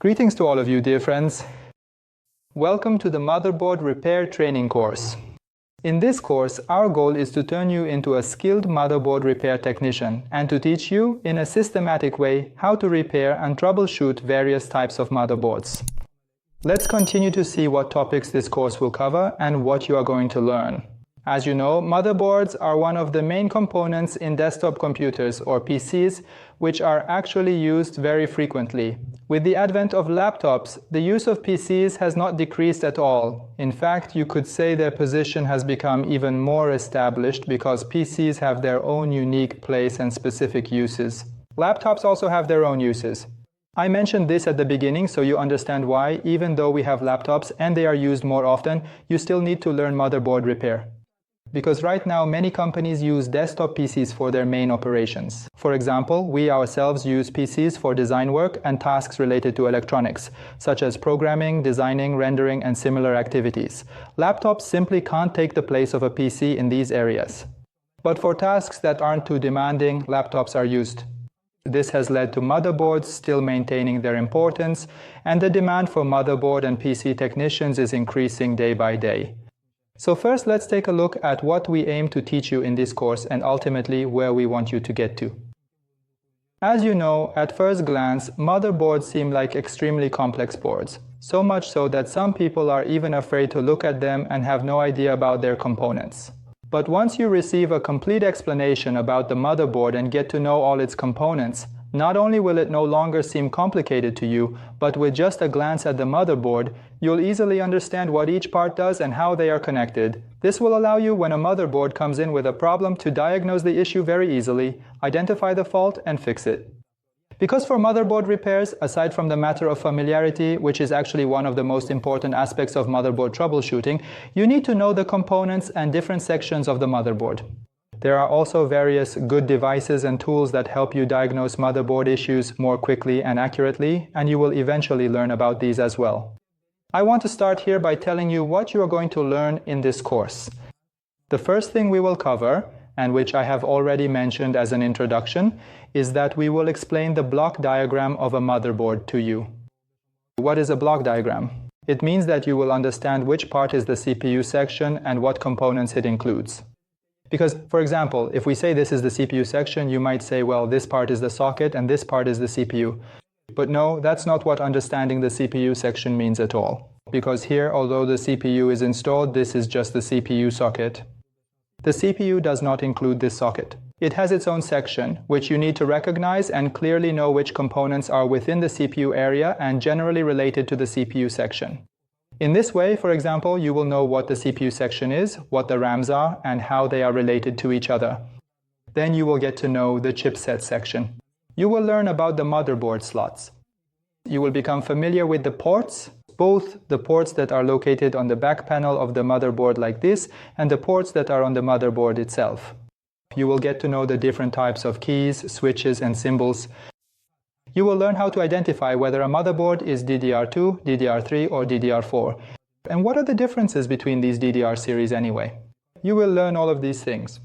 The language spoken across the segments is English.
Greetings to all of you, dear friends. Welcome to the Motherboard Repair training course. In this course, our goal is to turn you into a skilled motherboard repair technician and to teach you, in a systematic way, how to repair and troubleshoot various types of motherboards. Let's continue to see what topics this course will cover and what you are going to learn. As you know, motherboards are one of the main components in desktop computers, or PCs, which are actually used very frequently. With the advent of laptops, the use of PCs has not decreased at all. In fact, you could say their position has become even more established because PCs have their own unique place and specific uses. Laptops also have their own uses. I mentioned this at the beginning so you understand why, even though we have laptops and they are used more often, you still need to learn motherboard repair. Because right now many companies use desktop PCs for their main operations. For example, we ourselves use PCs for design work and tasks related to electronics, such as programming, designing, rendering, and similar activities. Laptops simply can't take the place of a PC in these areas. But for tasks that aren't too demanding, laptops are used. This has led to motherboards still maintaining their importance, and the demand for motherboard and PC technicians is increasing day by day. So first, let's take a look at what we aim to teach you in this course and ultimately where we want you to get to. As you know, at first glance, motherboards seem like extremely complex boards, so much so that some people are even afraid to look at them and have no idea about their components. But once you receive a complete explanation about the motherboard and get to know all its components, not only will it no longer seem complicated to you, but with just a glance at the motherboard, you'll easily understand what each part does and how they are connected. This will allow you, when a motherboard comes in with a problem, to diagnose the issue very easily, identify the fault, and fix it. Because for motherboard repairs, aside from the matter of familiarity, which is actually one of the most important aspects of motherboard troubleshooting, you need to know the components and different sections of the motherboard. There are also various good devices and tools that help you diagnose motherboard issues more quickly and accurately, and you will eventually learn about these as well. I want to start here by telling you what you are going to learn in this course. The first thing we will cover, and which I have already mentioned as an introduction, is that we will explain the block diagram of a motherboard to you. What is a block diagram? It means that you will understand which part is the CPU section and what components it includes. Because, for example, if we say this is the CPU section, you might say, well, this part is the socket and this part is the CPU. But no, that's not what understanding the CPU section means at all. Because here, although the CPU is installed, this is just the CPU socket. The CPU does not include this socket. It has its own section, which you need to recognize and clearly know which components are within the CPU area and generally related to the CPU section. In this way, for example, you will know what the CPU section is, what the RAMs are, and how they are related to each other. Then you will get to know the chipset section. You will learn about the motherboard slots. You will become familiar with the ports, both the ports that are located on the back panel of the motherboard like this, and the ports that are on the motherboard itself. You will get to know the different types of keys, switches, and symbols. You will learn how to identify whether a motherboard is DDR2, DDR3, or DDR4. And what are the differences between these DDR series anyway? You will learn all of these things.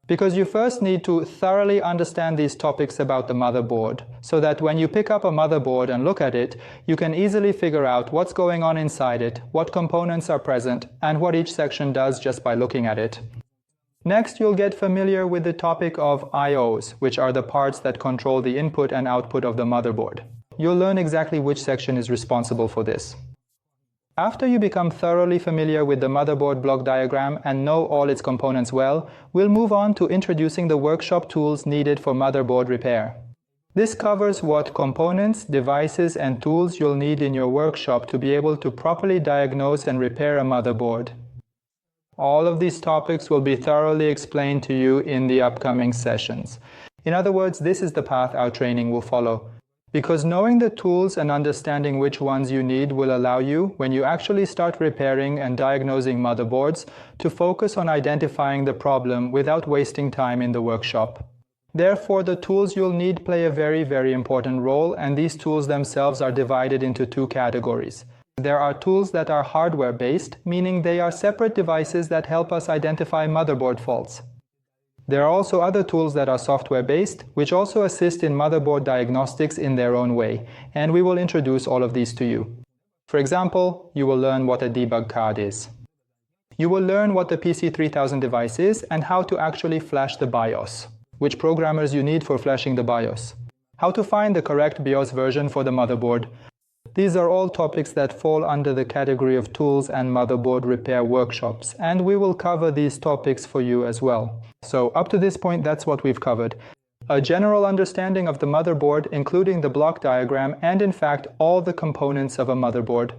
Because you first need to thoroughly understand these topics about the motherboard, so that when you pick up a motherboard and look at it, you can easily figure out what's going on inside it, what components are present, and what each section does just by looking at it. Next, you'll get familiar with the topic of I/Os, which are the parts that control the input and output of the motherboard. You'll learn exactly which section is responsible for this. After you become thoroughly familiar with the motherboard block diagram and know all its components well, we'll move on to introducing the workshop tools needed for motherboard repair. This covers what components, devices, and tools you'll need in your workshop to be able to properly diagnose and repair a motherboard. All of these topics will be thoroughly explained to you in the upcoming sessions. In other words, this is the path our training will follow. Because knowing the tools and understanding which ones you need will allow you, when you actually start repairing and diagnosing motherboards, to focus on identifying the problem without wasting time in the workshop. Therefore, the tools you'll need play a very, very important role, and these tools themselves are divided into two categories. There are tools that are hardware-based, meaning they are separate devices that help us identify motherboard faults. There are also other tools that are software-based, which also assist in motherboard diagnostics in their own way, and we will introduce all of these to you. For example, you will learn what a debug card is. You will learn what the PC3000 device is and how to actually flash the BIOS, which programmers you need for flashing the BIOS, how to find the correct BIOS version for the motherboard. These are all topics that fall under the category of tools and motherboard repair workshops, and we will cover these topics for you as well. So up to this point, that's what we've covered. A general understanding of the motherboard, including the block diagram and in fact all the components of a motherboard.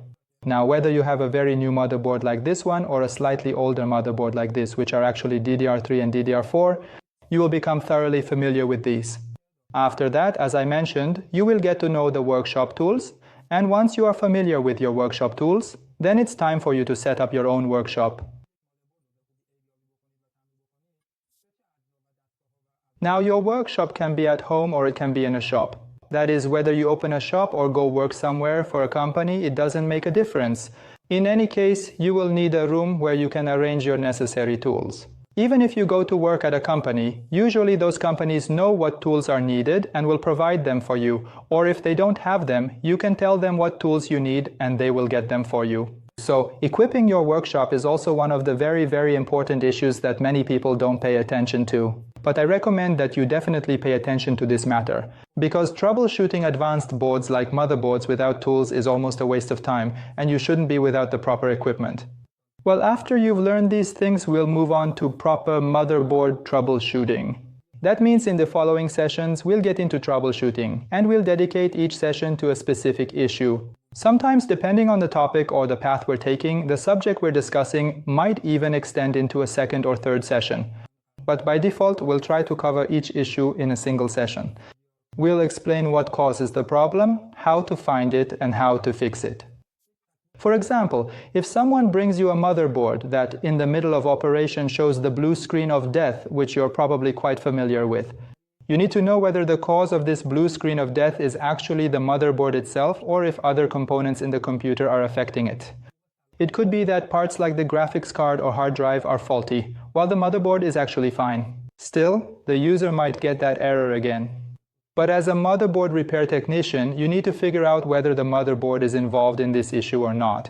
Now, whether you have a very new motherboard like this one or a slightly older motherboard like this, which are actually DDR3 and DDR4, you will become thoroughly familiar with these. After that, as I mentioned, you will get to know the workshop tools, and once you are familiar with your workshop tools, then it's time for you to set up your own workshop. Now, your workshop can be at home or it can be in a shop. That is, whether you open a shop or go work somewhere for a company, it doesn't make a difference. In any case, you will need a room where you can arrange your necessary tools. Even if you go to work at a company, usually those companies know what tools are needed and will provide them for you. Or if they don't have them, you can tell them what tools you need and they will get them for you. So, equipping your workshop is also one of the very, very important issues that many people don't pay attention to. But I recommend that you definitely pay attention to this matter, because troubleshooting advanced boards like motherboards without tools is almost a waste of time, and you shouldn't be without the proper equipment. Well, after you've learned these things, we'll move on to proper motherboard troubleshooting. That means in the following sessions, we'll get into troubleshooting, and we'll dedicate each session to a specific issue. Sometimes, depending on the topic or the path we're taking, the subject we're discussing might even extend into a second or third session. But by default, we'll try to cover each issue in a single session. We'll explain what causes the problem, how to find it, and how to fix it. For example, if someone brings you a motherboard that in the middle of operation shows the blue screen of death, which you're probably quite familiar with, you need to know whether the cause of this blue screen of death is actually the motherboard itself or if other components in the computer are affecting it. It could be that parts like the graphics card or hard drive are faulty, while the motherboard is actually fine. Still, the user might get that error again. But as a motherboard repair technician, you need to figure out whether the motherboard is involved in this issue or not.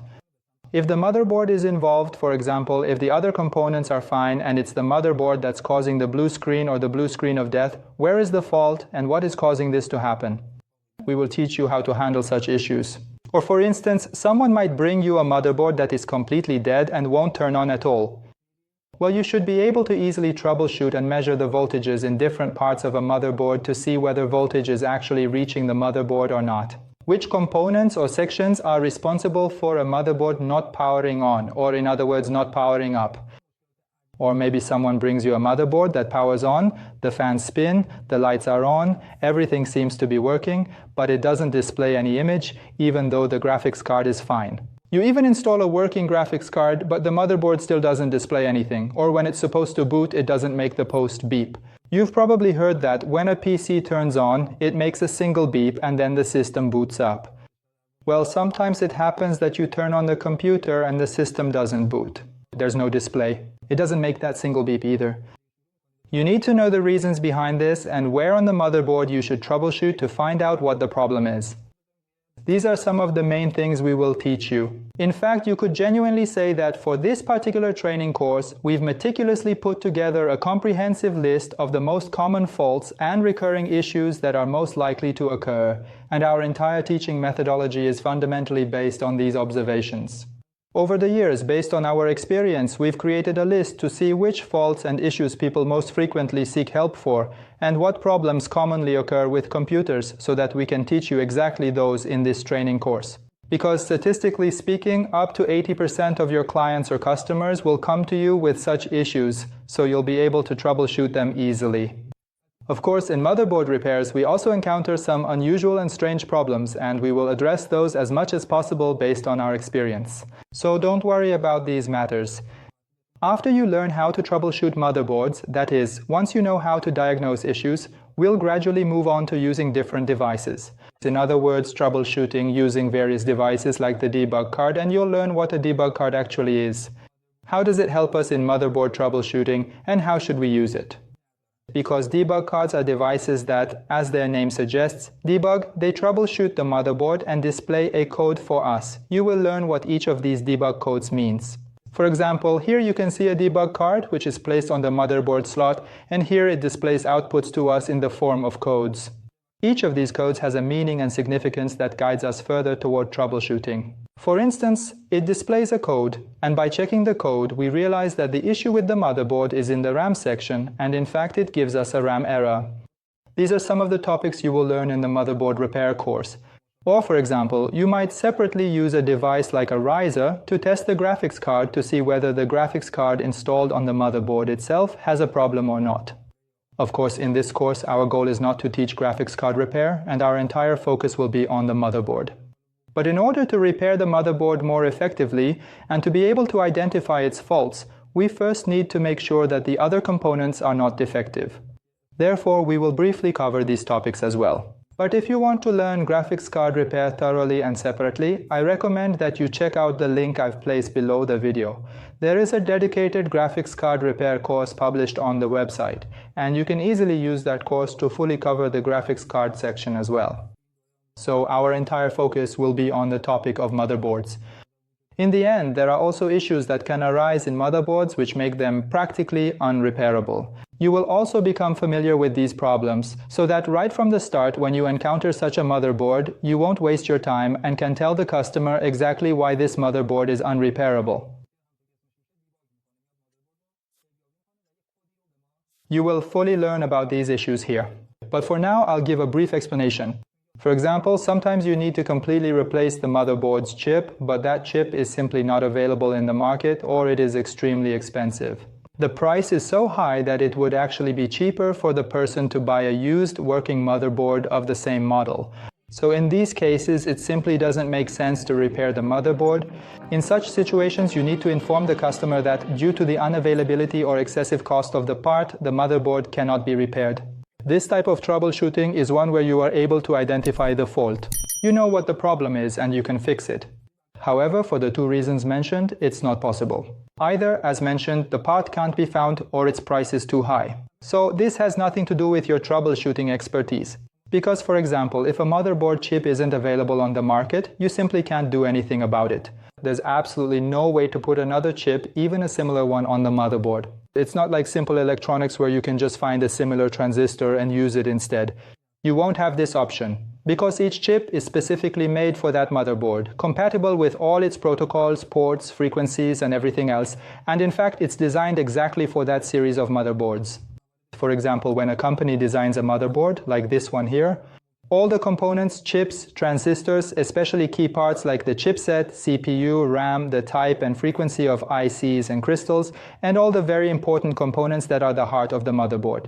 If the motherboard is involved, for example, if the other components are fine and it's the motherboard that's causing the blue screen or the blue screen of death, where is the fault and what is causing this to happen? We will teach you how to handle such issues. Or for instance, someone might bring you a motherboard that is completely dead and won't turn on at all. Well, you should be able to easily troubleshoot and measure the voltages in different parts of a motherboard to see whether voltage is actually reaching the motherboard or not. Which components or sections are responsible for a motherboard not powering on, or in other words, not powering up. Or maybe someone brings you a motherboard that powers on, the fans spin, the lights are on, everything seems to be working, but it doesn't display any image, even though the graphics card is fine. You even install a working graphics card, but the motherboard still doesn't display anything, or when it's supposed to boot, it doesn't make the post beep. You've probably heard that when a PC turns on, it makes a single beep and then the system boots up. Well, sometimes it happens that you turn on the computer and the system doesn't boot. There's no display. It doesn't make that single beep either. You need to know the reasons behind this and where on the motherboard you should troubleshoot to find out what the problem is. These are some of the main things we will teach you. In fact, you could genuinely say that for this particular training course, we've meticulously put together a comprehensive list of the most common faults and recurring issues that are most likely to occur, and our entire teaching methodology is fundamentally based on these observations. Over the years, based on our experience, we've created a list to see which faults and issues people most frequently seek help for, and what problems commonly occur with computers, so that we can teach you exactly those in this training course. Because statistically speaking, up to 80% of your clients or customers will come to you with such issues, so you'll be able to troubleshoot them easily. Of course, in motherboard repairs, we also encounter some unusual and strange problems, and we will address those as much as possible based on our experience. So don't worry about these matters. After you learn how to troubleshoot motherboards, that is, once you know how to diagnose issues, we'll gradually move on to using different devices. In other words, troubleshooting using various devices like the debug card, and you'll learn what a debug card actually is. How does it help us in motherboard troubleshooting, and how should we use it? because debug cards are devices that, as their name suggests, debug. They troubleshoot the motherboard and display a code for us. You will learn what each of these debug codes means. For example, here you can see a debug card which is placed on the motherboard slot, and here it displays outputs to us in the form of codes. Each of these codes has a meaning and significance that guides us further toward troubleshooting. For instance, it displays a code, and by checking the code, we realize that the issue with the motherboard is in the RAM section, and in fact it gives us a RAM error. These are some of the topics you will learn in the motherboard repair course. Or, for example, you might separately use a device like a riser to test the graphics card to see whether the graphics card installed on the motherboard itself has a problem or not. Of course, in this course, our goal is not to teach graphics card repair, and our entire focus will be on the motherboard. But in order to repair the motherboard more effectively and to be able to identify its faults, we first need to make sure that the other components are not defective. Therefore, we will briefly cover these topics as well. But if you want to learn graphics card repair thoroughly and separately, I recommend that you check out the link I've placed below the video. There is a dedicated graphics card repair course published on the website, and you can easily use that course to fully cover the graphics card section as well. So our entire focus will be on the topic of motherboards. In the end, there are also issues that can arise in motherboards which make them practically unrepairable. You will also become familiar with these problems, so that right from the start, when you encounter such a motherboard, you won't waste your time and can tell the customer exactly why this motherboard is unrepairable. You will fully learn about these issues here. But for now, I'll give a brief explanation. For example, sometimes you need to completely replace the motherboard's chip, but that chip is simply not available in the market, or it is extremely expensive. The price is so high that it would actually be cheaper for the person to buy a used working motherboard of the same model. So in these cases, it simply doesn't make sense to repair the motherboard. In such situations, you need to inform the customer that due to the unavailability or excessive cost of the part, the motherboard cannot be repaired. This type of troubleshooting is one where you are able to identify the fault. You know what the problem is and you can fix it. However, for the two reasons mentioned, it's not possible. Either, as mentioned, the part can't be found or its price is too high. So this has nothing to do with your troubleshooting expertise. Because, for example, if a motherboard chip isn't available on the market, you simply can't do anything about it. There's absolutely no way to put another chip, even a similar one, on the motherboard. It's not like simple electronics where you can just find a similar transistor and use it instead. You won't have this option, because each chip is specifically made for that motherboard, compatible with all its protocols, ports, frequencies, and everything else, and in fact it's designed exactly for that series of motherboards. For example, when a company designs a motherboard, like this one here, all the components, chips, transistors, especially key parts like the chipset, CPU, RAM, the type and frequency of ICs and crystals, and all the very important components that are the heart of the motherboard.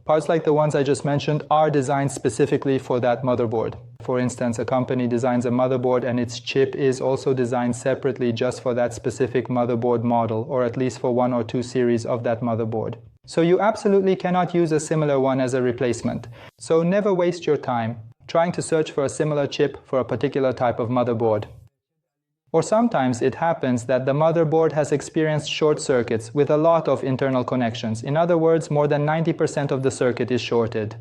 Parts like the ones I just mentioned are designed specifically for that motherboard. For instance, a company designs a motherboard and its chip is also designed separately just for that specific motherboard model, or at least for one or two series of that motherboard. So you absolutely cannot use a similar one as a replacement. So never waste your time trying to search for a similar chip for a particular type of motherboard. Or sometimes it happens that the motherboard has experienced short circuits with a lot of internal connections. In other words, more than 90% of the circuit is shorted.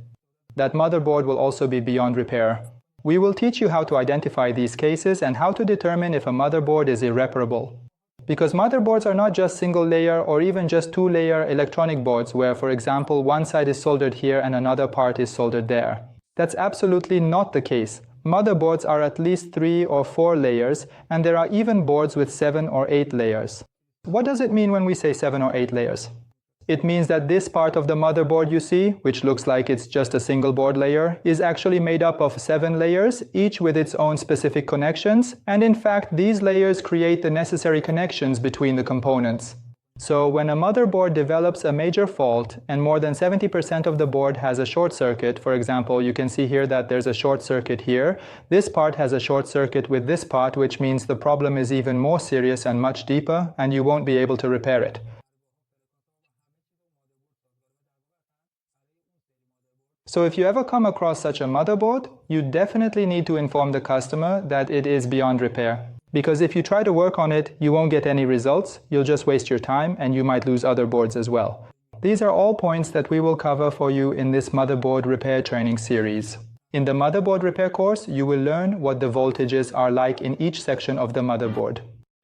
That motherboard will also be beyond repair. We will teach you how to identify these cases and how to determine if a motherboard is irreparable. Because motherboards are not just single-layer or even just two-layer electronic boards where, for example, one side is soldered here and another part is soldered there. That's absolutely not the case. Motherboards are at least 3 or 4 layers, and there are even boards with 7 or 8 layers. What does it mean when we say 7 or 8 layers? It means that this part of the motherboard you see, which looks like it's just a single board layer, is actually made up of 7 layers, each with its own specific connections, and in fact these layers create the necessary connections between the components. So when a motherboard develops a major fault and more than 70% of the board has a short circuit, for example, you can see here that there's a short circuit here, this part has a short circuit with this part, which means the problem is even more serious and much deeper, and you won't be able to repair it. So if you ever come across such a motherboard, you definitely need to inform the customer that it is beyond repair. Because if you try to work on it, you won't get any results, you'll just waste your time and you might lose other boards as well. These are all points that we will cover for you in this motherboard repair training series. In the motherboard repair course, you will learn what the voltages are like in each section of the motherboard.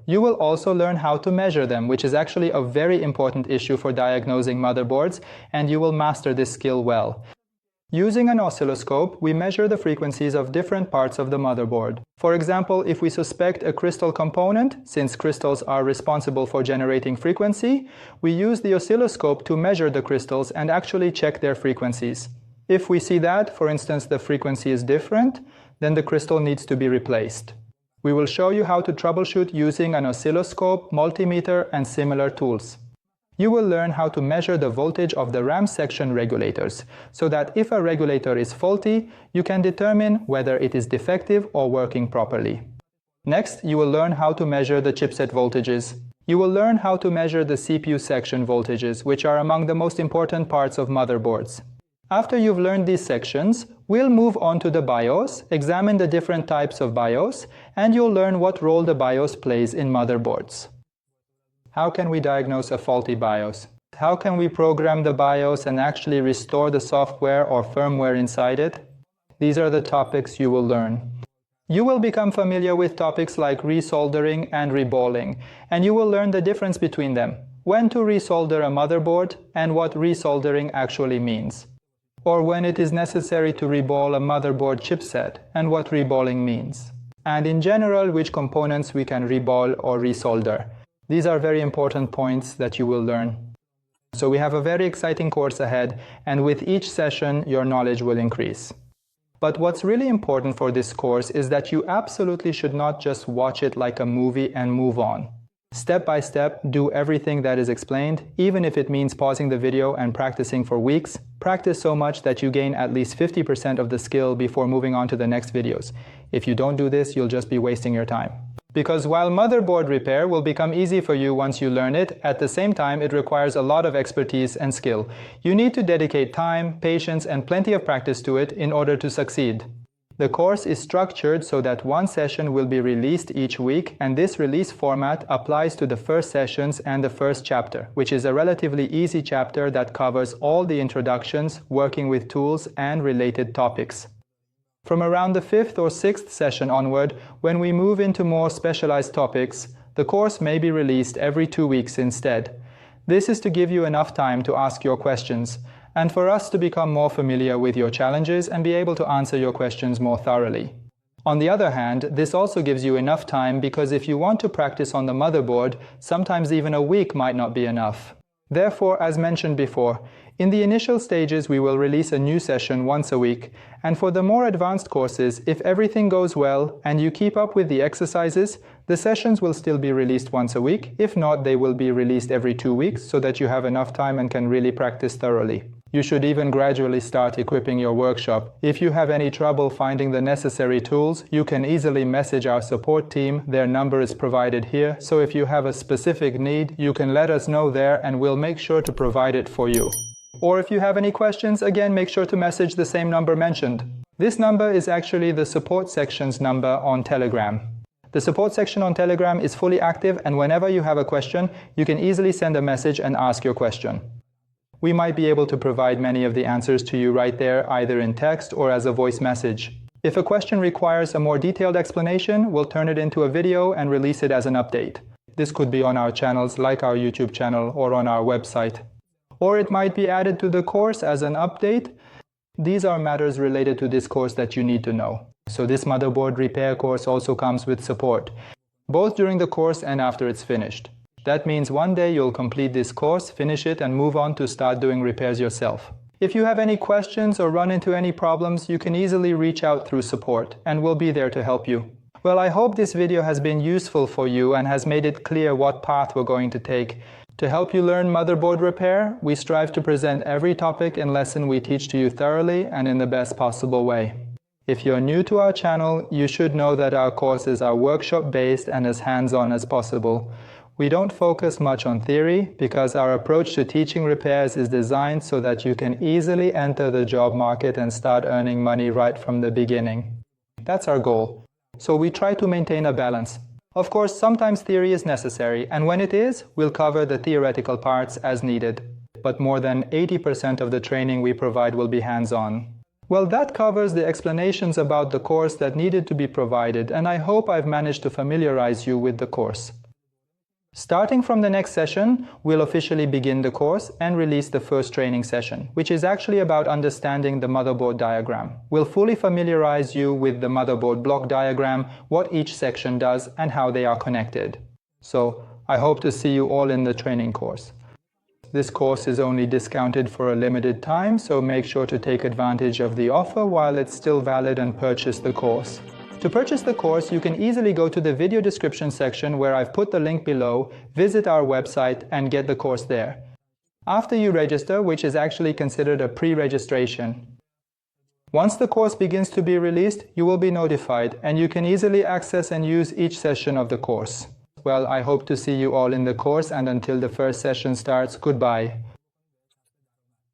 You will also learn how to measure them, which is actually a very important issue for diagnosing motherboards, and you will master this skill well. Using an oscilloscope, we measure the frequencies of different parts of the motherboard. For example, if we suspect a crystal component, since crystals are responsible for generating frequency, we use the oscilloscope to measure the crystals and actually check their frequencies. If we see that, for instance, the frequency is different, then the crystal needs to be replaced. We will show you how to troubleshoot using an oscilloscope, multimeter, and similar tools. You will learn how to measure the voltage of the RAM section regulators, so that if a regulator is faulty, you can determine whether it is defective or working properly. Next, you will learn how to measure the chipset voltages. You will learn how to measure the CPU section voltages, which are among the most important parts of motherboards. After you've learned these sections, we'll move on to the BIOS, examine the different types of BIOS, and you'll learn what role the BIOS plays in motherboards. How can we diagnose a faulty BIOS? How can we program the BIOS and actually restore the software or firmware inside it? These are the topics you will learn. You will become familiar with topics like resoldering and reballing, and you will learn the difference between them, when to resolder a motherboard, and what resoldering actually means. Or when it is necessary to reball a motherboard chipset, and what reballing means. And in general, which components we can reball or resolder. These are very important points that you will learn. So we have a very exciting course ahead, and with each session, your knowledge will increase. But what's really important for this course is that you absolutely should not just watch it like a movie and move on. Step by step, do everything that is explained, even if it means pausing the video and practicing for weeks. Practice so much that you gain at least 50% of the skill before moving on to the next videos. If you don't do this, you'll just be wasting your time. Because while motherboard repair will become easy for you once you learn it, at the same time it requires a lot of expertise and skill. You need to dedicate time, patience, and plenty of practice to it in order to succeed. The course is structured so that one session will be released each week, and this release format applies to the first sessions and the first chapter, which is a relatively easy chapter that covers all the introductions, working with tools, and related topics. From around the 5th or 6th session onward, when we move into more specialized topics, the course may be released every 2 weeks instead. This is to give you enough time to ask your questions, and for us to become more familiar with your challenges and be able to answer your questions more thoroughly. On the other hand, this also gives you enough time because if you want to practice on the motherboard, sometimes even a week might not be enough. Therefore, as mentioned before, in the initial stages we will release a new session once a week, and for the more advanced courses, if everything goes well and you keep up with the exercises, the sessions will still be released once a week. If not, they will be released every 2 weeks so that you have enough time and can really practice thoroughly. You should even gradually start equipping your workshop. If you have any trouble finding the necessary tools, you can easily message our support team. Their number is provided here, so if you have a specific need, you can let us know there and we'll make sure to provide it for you. Or if you have any questions, again, make sure to message the same number mentioned. This number is actually the support section's number on Telegram. The support section on Telegram is fully active, and whenever you have a question, you can easily send a message and ask your question. We might be able to provide many of the answers to you right there, either in text or as a voice message. If a question requires a more detailed explanation, we'll turn it into a video and release it as an update. This could be on our channels, like our YouTube channel, or on our website. Or it might be added to the course as an update. These are matters related to this course that you need to know. So this motherboard repair course also comes with support, both during the course and after it's finished. That means one day you'll complete this course, finish it, and move on to start doing repairs yourself. If you have any questions or run into any problems, you can easily reach out through support, and we'll be there to help you. Well, I hope this video has been useful for you and has made it clear what path we're going to take. To help you learn motherboard repair, we strive to present every topic and lesson we teach to you thoroughly and in the best possible way. If you're new to our channel, you should know that our courses are workshop-based and as hands-on as possible. We don't focus much on theory because our approach to teaching repairs is designed so that you can easily enter the job market and start earning money right from the beginning. That's our goal. So we try to maintain a balance. Of course, sometimes theory is necessary, and when it is, we'll cover the theoretical parts as needed. but more than 80% of the training we provide will be hands-on. Well, that covers the explanations about the course that needed to be provided, and I hope I've managed to familiarize you with the course. Starting from the next session, we'll officially begin the course and release the first training session, which is actually about understanding the motherboard diagram. We'll fully familiarize you with the motherboard block diagram, what each section does, and how they are connected. So, I hope to see you all in the training course. This course is only discounted for a limited time, so make sure to take advantage of the offer while it's still valid and purchase the course. To purchase the course, you can easily go to the video description section where I've put the link below, visit our website, and get the course there. After you register, which is actually considered a pre-registration. Once the course begins to be released, you will be notified, and you can easily access and use each session of the course. Well, I hope to see you all in the course, and until the first session starts, goodbye.